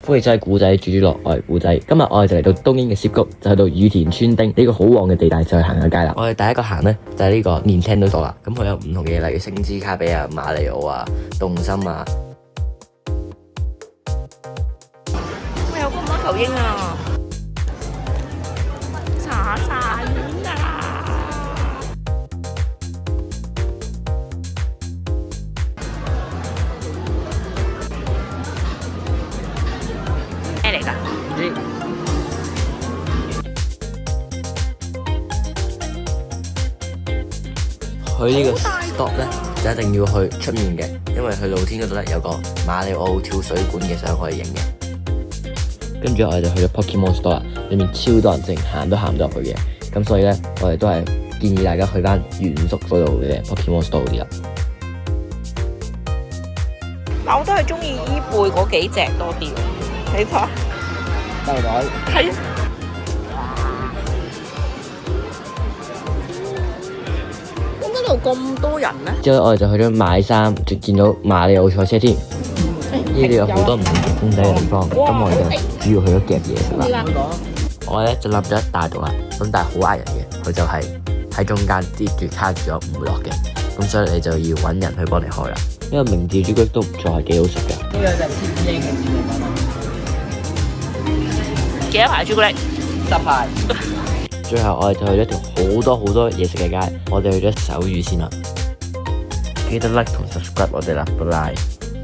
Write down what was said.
歡迎收睇古仔煮煮樂，我係古仔。今日我哋就嚟到東京嘅涉谷，就去到羽田村町呢個好旺嘅地帶，就去行下街啦。我哋第一個行呢，就係呢個Nintendo Store啦。咁佢有唔同嘅嘢，例如星之卡比啊、馬里奧啊、動森啊。喂，有咁多球鷹啊！茶園啊！咩嚟㗎？去呢個 stop 咧，就一定要去出面嘅，因為去露天嗰度咧有個馬里奧跳水管嘅相可以影嘅。跟住我哋就去咗 Pokemon Store 啦，裏面超多人，淨行都行唔到入去嘅。咁所以咧，我哋都係建議大家去翻原宿嗰度嘅 Pokemon Store 啲啦。但我都係中意伊貝嗰幾隻多啲，你睇。包袋。係。點解度咁多人咧？之後我哋就去咗買衫，仲見到馬里奧賽車添。呢度有好多唔同嘅公仔嘅地方，咁我哋就主要去咗夾嘢食啦。我咧就立咗一大度啦，咁但係好呃人嘅，佢就係喺中間接住卡住咗唔會落嘅，咁所以你就要揾人去幫你開啦。呢個明治朱古力都唔錯，係幾好食㗎。呢個就係千英嘅朱古力粉啦。幾多排朱古力？10排。最後我哋就去咗一條好多嘢食嘅街，我哋去咗手語先啦。記得 like 同 subscribe 我哋啦，拜拜。